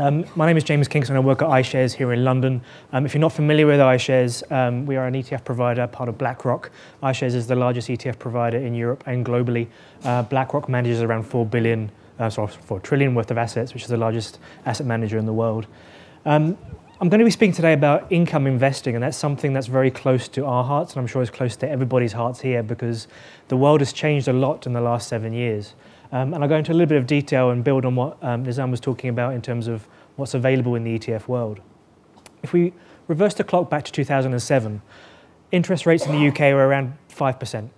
My name is James Kingston. I work at iShares here in London. If you're not familiar with iShares, we are an ETF provider, part of BlackRock. iShares is the largest ETF provider in Europe and globally. BlackRock manages around 4 trillion worth of assets, which is the largest asset manager in the world. I'm going to be speaking today about income investing, and that's something that's very close to our hearts, and I'm sure it's close to everybody's hearts here because the world has changed a lot in the last 7 years. And I'll go into a little bit of detail and build on what Nizam was talking about in terms of what's available in the ETF world. If we reverse the clock back to 2007, interest rates in the UK were around 5%.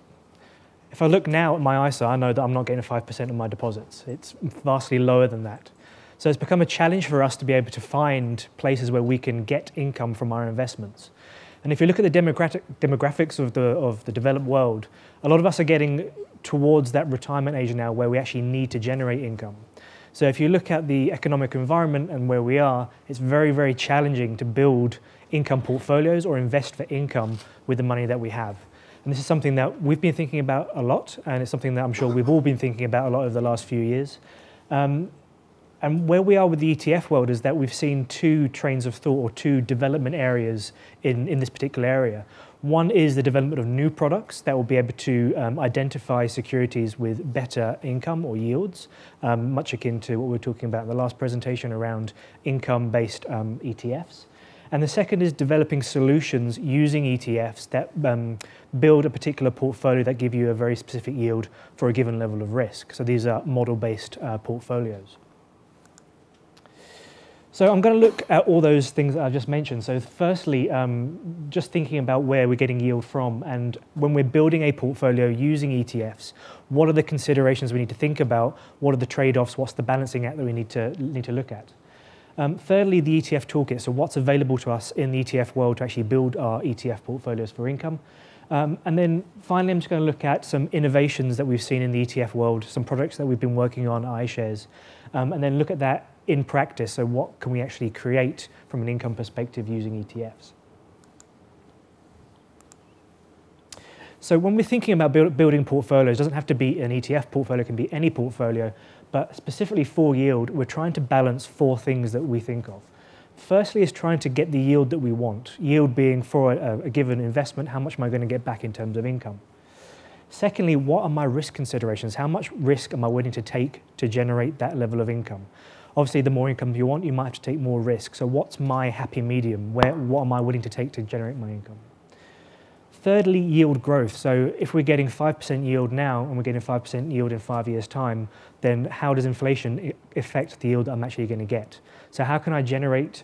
If I look now at my ISA, I know that I'm not getting 5% of my deposits. It's vastly lower than that. So it's become a challenge for us to be able to find places where we can get income from our investments. And if you look at the demographics of the developed world, a lot of us are getting towards that retirement age now where we actually need to generate income. So if you look at the economic environment and where we are, it's very, very challenging to build income portfolios or invest for income with the money that we have. And this is something that we've been thinking about a lot, and it's something that I'm sure we've all been thinking about a lot over the last few years. And where we are with the ETF world is that we've seen two trains of thought or two development areas in this particular area. One is the development of new products that will be able to identify securities with better income or yields, much akin to what we were talking about in the last presentation around income-based ETFs. And the second is developing solutions using ETFs that build a particular portfolio that give you a very specific yield for a given level of risk. So these are model-based portfolios. So I'm going to look at all those things that I just mentioned. So firstly, just thinking about where we're getting yield from, and when we're building a portfolio using ETFs, what are the considerations we need to think about? What are the trade-offs? What's the balancing act that we need to look at? Thirdly, the ETF toolkit. So what's available to us in the ETF world to actually build our ETF portfolios for income? And then finally, I'm just going to look at some innovations that we've seen in the ETF world, some projects that we've been working on at iShares, and then look at that in practice. So what can we actually create from an income perspective using ETFs? So when we're thinking about building portfolios, it doesn't have to be an ETF portfolio, it can be any portfolio, but specifically for yield, we're trying to balance four things that we think of. Firstly is trying to get the yield that we want, yield being for a given investment, how much am I going to get back in terms of income? Secondly, what are my risk considerations? How much risk am I willing to take to generate that level of income? Obviously, the more income you want, you might have to take more risk. So what's my happy medium? What am I willing to take to generate my income? Thirdly, yield growth. So if we're getting 5% yield now and we're getting 5% yield in 5 years' time, then how does inflation affect the yield that I'm actually going to get? So how can I generate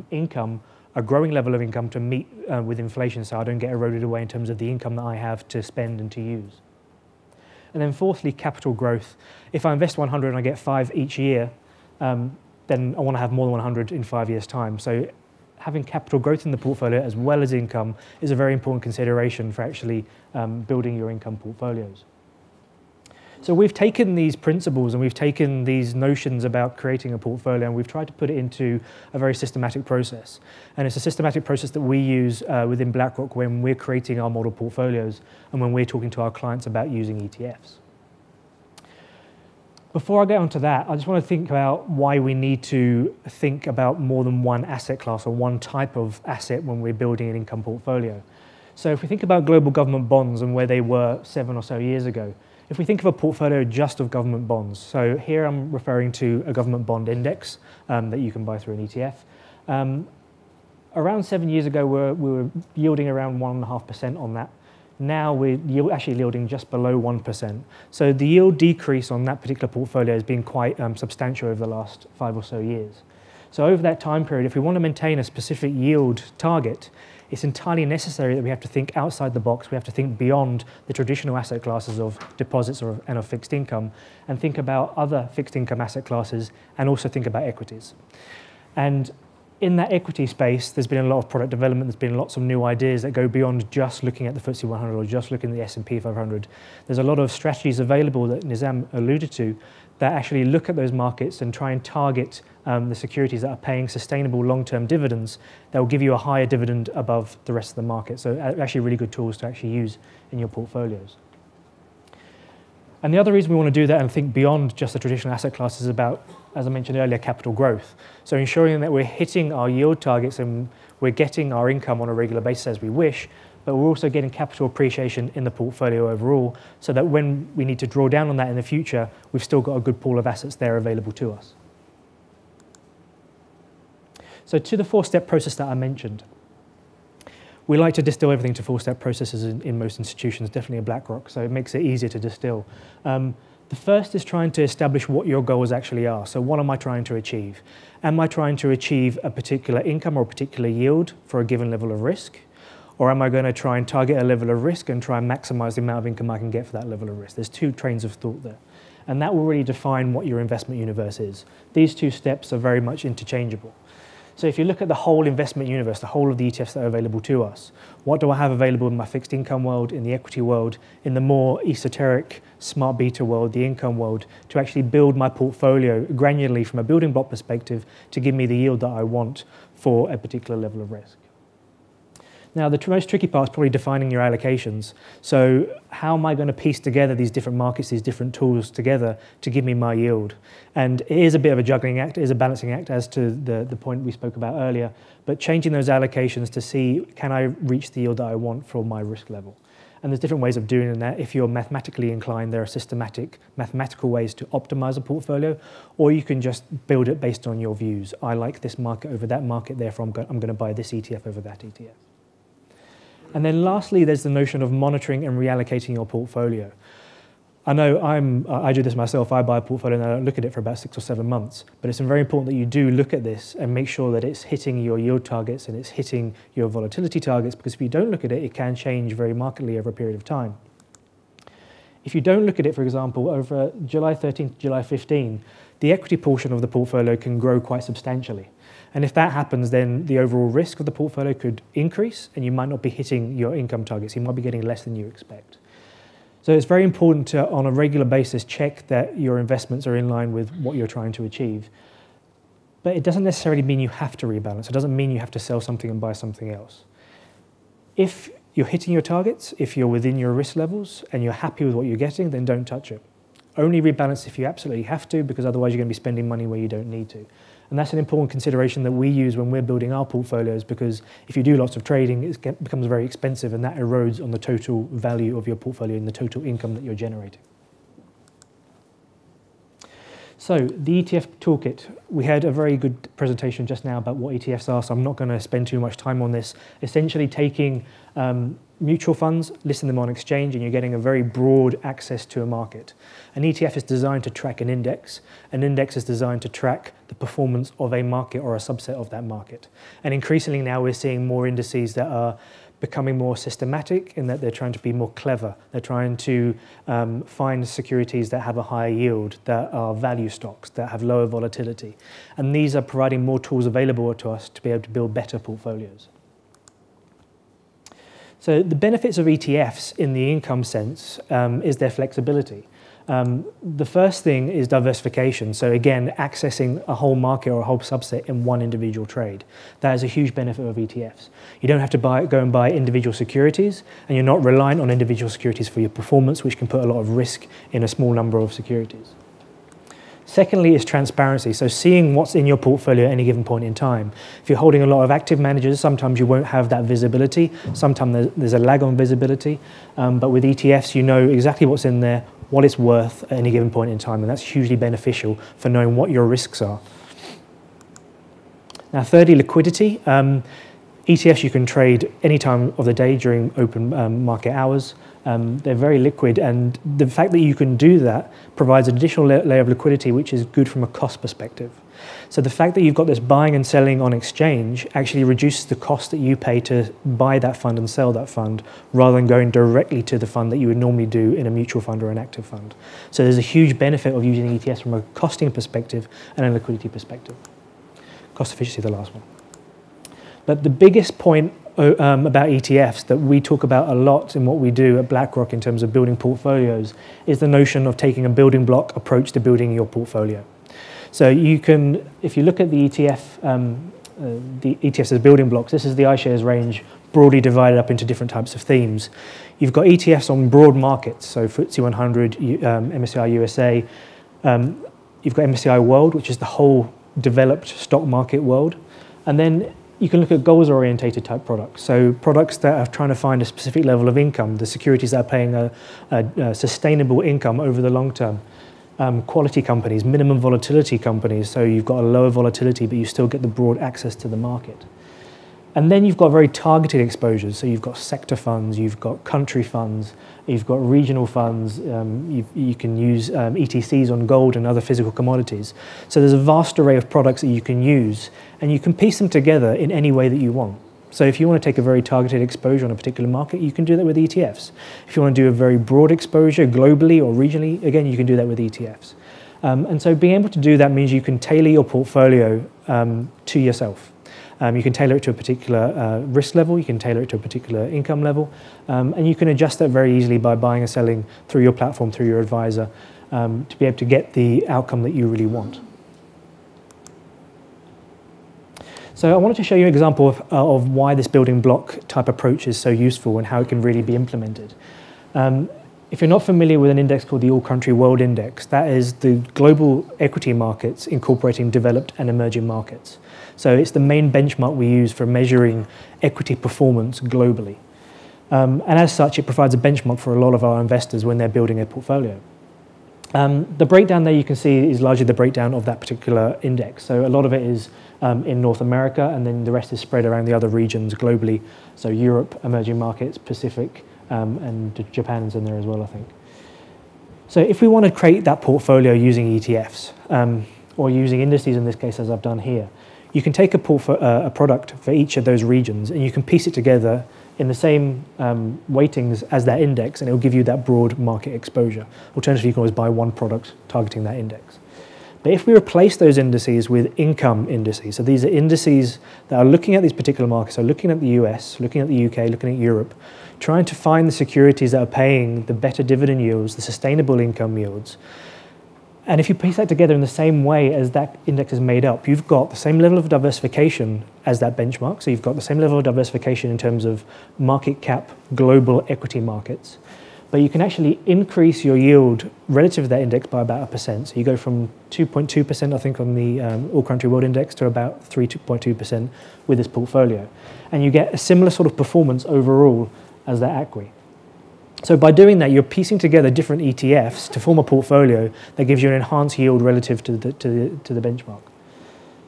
income, a growing level of income to meet with inflation so I don't get eroded away in terms of the income that I have to spend and to use? And then fourthly, capital growth. If I invest 100 and I get 5 each year, then I want to have more than 100 in 5 years' time. So having capital growth in the portfolio as well as income is a very important consideration for actually building your income portfolios. So we've taken these principles and we've taken these notions about creating a portfolio and we've tried to put it into a very systematic process. And it's a systematic process that we use within BlackRock when we're creating our model portfolios and when we're talking to our clients about using ETFs. Before I get onto that, I just want to think about why we need to think about more than one asset class or one type of asset when we're building an income portfolio. So if we think about global government bonds and where they were 7 or so years ago, if we think of a portfolio just of government bonds, so here I'm referring to a government bond index that you can buy through an ETF. Around 7 years ago, we were yielding around 1.5% on that. Now we're actually yielding just below 1%. So the yield decrease on that particular portfolio has been quite substantial over the last 5 or so years. So over that time period, if we want to maintain a specific yield target, it's entirely necessary that we have to think outside the box. We have to think beyond the traditional asset classes of deposits and of fixed income and think about other fixed income asset classes and also think about equities. And in that equity space, there's been a lot of product development, there's been lots of new ideas that go beyond just looking at the FTSE 100 or just looking at the S&P 500. There's a lot of strategies available that Nizam alluded to that actually look at those markets and try and target the securities that are paying sustainable long-term dividends that will give you a higher dividend above the rest of the market. So actually really good tools to actually use in your portfolios. And the other reason we want to do that and think beyond just the traditional asset class is about, as I mentioned earlier, capital growth. So ensuring that we're hitting our yield targets and we're getting our income on a regular basis as we wish, but we're also getting capital appreciation in the portfolio overall, so that when we need to draw down on that in the future, we've still got a good pool of assets there available to us. So to the four-step process that I mentioned, we like to distill everything to four-step processes in most institutions, definitely at BlackRock, so it makes it easier to distill. The first is trying to establish what your goals actually are. So what am I trying to achieve? Am I trying to achieve a particular income or a particular yield for a given level of risk? Or am I going to try and target a level of risk and try and maximize the amount of income I can get for that level of risk? There's two trains of thought there. And that will really define what your investment universe is. These two steps are very much interchangeable. So if you look at the whole investment universe, the whole of the ETFs that are available to us, what do I have available in my fixed income world, in the equity world, in the more esoteric smart beta world, the income world, to actually build my portfolio granularly from a building block perspective to give me the yield that I want for a particular level of risk. Now, the most tricky part is probably defining your allocations. So how am I going to piece together these different markets, these different tools together to give me my yield? And it is a bit of a juggling act, it is a balancing act as to the point we spoke about earlier, but changing those allocations to see, can I reach the yield that I want for my risk level? And there's different ways of doing that. If you're mathematically inclined, there are systematic mathematical ways to optimize a portfolio, or you can just build it based on your views. I like this market over that market, therefore I'm going to buy this ETF over that ETF. And then lastly, there's the notion of monitoring and reallocating your portfolio. I know I do this myself. I buy a portfolio and I don't look at it for about 6 or 7 months. But it's very important that you do look at this and make sure that it's hitting your yield targets and it's hitting your volatility targets, because if you don't look at it, it can change very markedly over a period of time. If you don't look at it, for example, over July 13th to July 15, the equity portion of the portfolio can grow quite substantially. And if that happens, then the overall risk of the portfolio could increase and you might not be hitting your income targets. You might be getting less than you expect. So it's very important to, on a regular basis, check that your investments are in line with what you're trying to achieve. But it doesn't necessarily mean you have to rebalance. It doesn't mean you have to sell something and buy something else. If you're hitting your targets, if you're within your risk levels and you're happy with what you're getting, then don't touch it. Only rebalance if you absolutely have to, because otherwise you're going to be spending money where you don't need to. And that's an important consideration that we use when we're building our portfolios, because if you do lots of trading, it becomes very expensive and that erodes on the total value of your portfolio and the total income that you're generating. So the ETF toolkit, we had a very good presentation just now about what ETFs are, so I'm not going to spend too much time on this. Essentially taking mutual funds, listing them on exchange, and you're getting a very broad access to a market. An ETF is designed to track an index. An index is designed to track the performance of a market or a subset of that market. And increasingly now we're seeing more indices that are becoming more systematic in that they're trying to be more clever. They're trying to find securities that have a higher yield, that are value stocks, that have lower volatility. And these are providing more tools available to us to be able to build better portfolios. So the benefits of ETFs in the income sense is their flexibility. The first thing is diversification. So again, accessing a whole market or a whole subset in one individual trade. That is a huge benefit of ETFs. You don't have to go and buy individual securities, and you're not reliant on individual securities for your performance, which can put a lot of risk in a small number of securities. Secondly is transparency, so seeing what's in your portfolio at any given point in time. If you're holding a lot of active managers, sometimes you won't have that visibility. Sometimes there's a lag on visibility, but with ETFs, you know exactly what's in there, what it's worth at any given point in time, and that's hugely beneficial for knowing what your risks are. Now, thirdly, liquidity. ETFs you can trade any time of the day during open market hours. They're very liquid, and the fact that you can do that provides an additional layer of liquidity, which is good from a cost perspective. So the fact that you've got this buying and selling on exchange actually reduces the cost that you pay to buy that fund and sell that fund, rather than going directly to the fund that you would normally do in a mutual fund or an active fund. So there's a huge benefit of using ETFs from a costing perspective and a liquidity perspective. Cost efficiency, the last one. But the biggest point about ETFs that we talk about a lot in what we do at BlackRock in terms of building portfolios is the notion of taking a building block approach to building your portfolio. So you can, if you look at the ETF, the ETFs as building blocks, this is the iShares range broadly divided up into different types of themes. You've got ETFs on broad markets, so FTSE 100, MSCI USA. You've got MSCI World, which is the whole developed stock market world. And then you can look at goals-orientated type products, so products that are trying to find a specific level of income, the securities that are paying a sustainable income over the long term. Quality companies, minimum volatility companies, so you've got a lower volatility, but you still get the broad access to the market. And then you've got very targeted exposures, so you've got sector funds, you've got country funds, you've got regional funds, you can use ETCs on gold and other physical commodities. So there's a vast array of products that you can use, and you can piece them together in any way that you want. So if you want to take a very targeted exposure on a particular market, you can do that with ETFs. If you want to do a very broad exposure globally or regionally, again, you can do that with ETFs. And so being able to do that means you can tailor your portfolio to yourself. You can tailor it to a particular risk level, you can tailor it to a particular income level, and you can adjust that very easily by buying and selling through your platform, through your advisor, to be able to get the outcome that you really want. So I wanted to show you an example of why this building block type approach is so useful and how it can really be implemented. If you're not familiar with an index called the All Country World Index, that is the global equity markets incorporating developed and emerging markets. So it's the main benchmark we use for measuring equity performance globally. And as such, it provides a benchmark for a lot of our investors when they're building a portfolio. The breakdown there you can see is largely the breakdown of that particular index. So a lot of it is in North America, and then the rest is spread around the other regions globally. So Europe, emerging markets, Pacific, and Japan's in there as well, I think. So if we want to create that portfolio using ETFs, or using indices in this case, as I've done here, you can take a product for each of those regions, and you can piece it together in the same weightings as that index, and it will give you that broad market exposure. Alternatively, you can always buy one product targeting that index. But if we replace those indices with income indices, so these are indices that are looking at these particular markets, so looking at the US, looking at the UK, looking at Europe, trying to find the securities that are paying the better dividend yields, the sustainable income yields. And if you piece that together in the same way as that index is made up, you've got the same level of diversification as that benchmark. So you've got the same level of diversification in terms of market cap, global equity markets. But you can actually increase your yield relative to that index by about 1%. So you go from 2.2%, I think, on the All Country World Index to about 3.2% with this portfolio. And you get a similar sort of performance overall as that ACWI. So by doing that, you're piecing together different ETFs to form a portfolio that gives you an enhanced yield relative to the benchmark.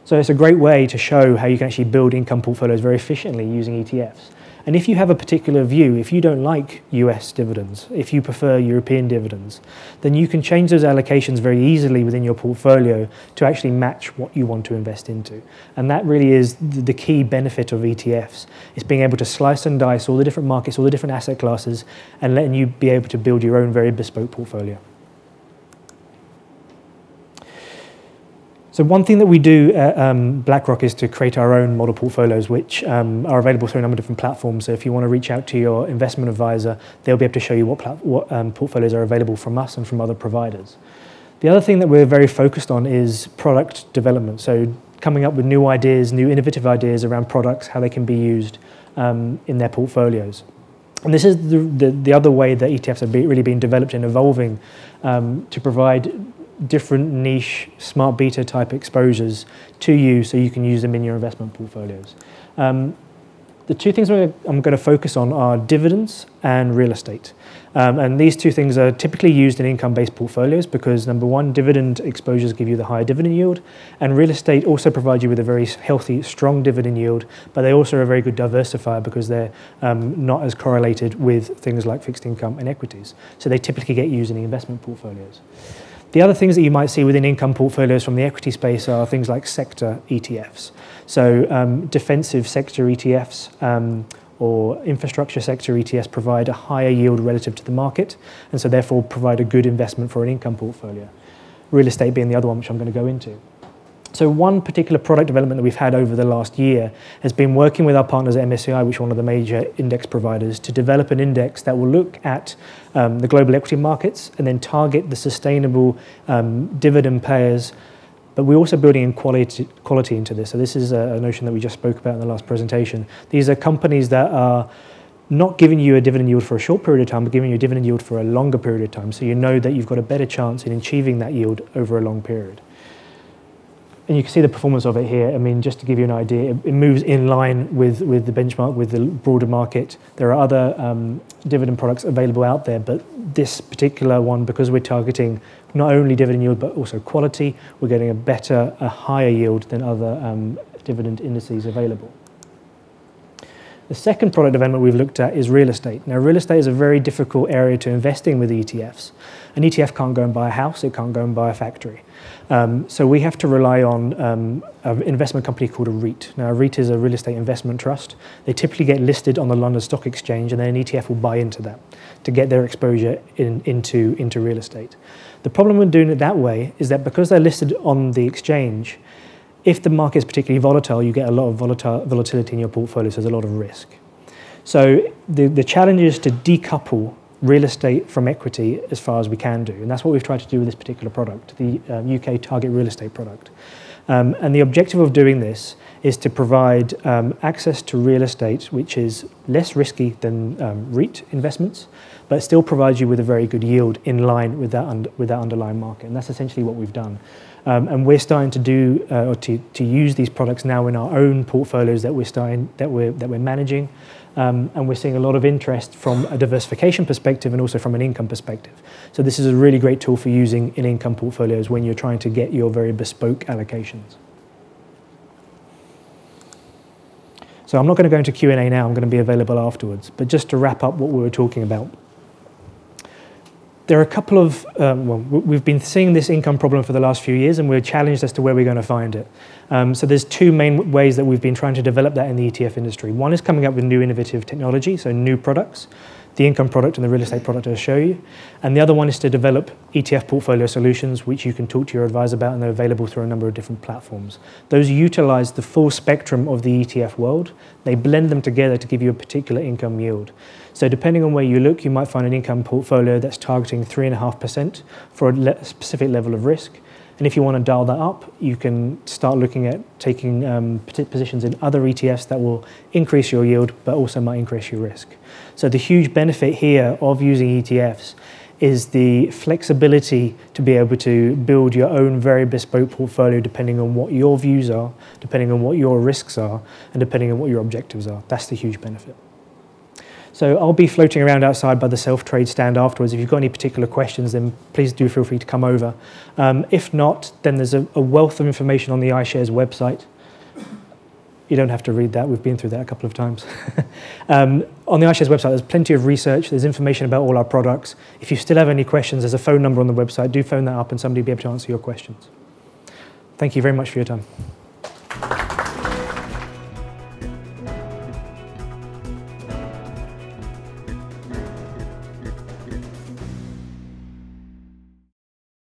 So it's a great way to show how you can actually build income portfolios very efficiently using ETFs. And if you have a particular view, if you don't like US dividends, if you prefer European dividends, then you can change those allocations very easily within your portfolio to actually match what you want to invest into. And that really is the key benefit of ETFs. It's being able to slice and dice all the different markets, all the different asset classes, and letting you be able to build your own very bespoke portfolio. So one thing that we do at BlackRock is to create our own model portfolios, which are available through a number of different platforms. So if you want to reach out to your investment advisor, they'll be able to show you what portfolios are available from us and from other providers. The other thing that we're very focused on is product development. So coming up with new ideas, new innovative ideas around products, how they can be used in their portfolios. And this is the other way that ETFs are really being developed and evolving to provide different niche smart beta type exposures to you so you can use them in your investment portfolios. The two things I'm going to focus on are dividends and real estate. And these two things are typically used in income-based portfolios because, number one, dividend exposures give you the higher dividend yield, and real estate also provides you with a very healthy, strong dividend yield, but they also are a very good diversifier because they're not as correlated with things like fixed income and equities. So they typically get used in investment portfolios. The other things that you might see within income portfolios from the equity space are things like sector ETFs. So defensive sector ETFs or infrastructure sector ETFs provide a higher yield relative to the market, and so therefore provide a good investment for an income portfolio. Real estate being the other one, which I'm going to go into. So one particular product development that we've had over the last year has been working with our partners at MSCI, which are one of the major index providers, to develop an index that will look at the global equity markets and then target the sustainable dividend payers but we're also building in quality into this. So this is a notion that we just spoke about in the last presentation. These are companies that are not giving you a dividend yield for a short period of time, but giving you a dividend yield for a longer period of time. So you know that you've got a better chance in achieving that yield over a long period. And you can see the performance of it here. I mean, just to give you an idea, it moves in line with the benchmark, with the broader market. There are other dividend products available out there, but this particular one, because we're targeting not only dividend yield, but also quality, we're getting a higher yield than other dividend indices available. The second product development we've looked at is real estate. Now, real estate is a very difficult area to invest in with ETFs. An ETF can't go and buy a house, it can't go and buy a factory. So we have to rely on an investment company called a REIT. Now, a REIT is a real estate investment trust. They typically get listed on the London Stock Exchange, and then an ETF will buy into that to get their exposure into real estate. The problem with doing it that way is that because they're listed on the exchange, if the market is particularly volatile, you get a lot of volatility in your portfolio, so there's a lot of risk. So the challenge is to decouple real estate from equity as far as we can do, and that's what we've tried to do with this particular product, the UK Target Real Estate product. And the objective of doing this is to provide access to real estate which is less risky than REIT investments, but still provides you with a very good yield in line with that underlying market, and that's essentially what we've done. And we're starting to do or to use these products now in our own portfolios that we're managing, and we're seeing a lot of interest from a diversification perspective and also from an income perspective. So this is a really great tool for using in income portfolios when you're trying to get your very bespoke allocations. So I'm not going to go into Q&A now, I'm going to be available afterwards, but just to wrap up what we were talking about. There are a couple of, we've been seeing this income problem for the last few years, and we're challenged as to where we're going to find it. So there's two main ways that we've been trying to develop that in the ETF industry. One is coming up with new innovative technology, so new products, the income product and the real estate product I'll show you. And the other one is to develop ETF portfolio solutions, which you can talk to your advisor about, and they're available through a number of different platforms. Those utilize the full spectrum of the ETF world. They blend them together to give you a particular income yield. So depending on where you look, you might find an income portfolio that's targeting 3.5% for a specific level of risk. And if you want to dial that up, you can start looking at taking positions in other ETFs that will increase your yield, but also might increase your risk. So the huge benefit here of using ETFs is the flexibility to be able to build your own very bespoke portfolio depending on what your views are, depending on what your risks are, and depending on what your objectives are. That's the huge benefit. So I'll be floating around outside by the Selftrade stand afterwards. If you've got any particular questions, then please do feel free to come over. If not, then there's a wealth of information on the iShares website. You don't have to read that. We've been through that a couple of times. On the iShares website, there's plenty of research. There's information about all our products. If you still have any questions, there's a phone number on the website. Do phone that up and somebody will be able to answer your questions. Thank you very much for your time.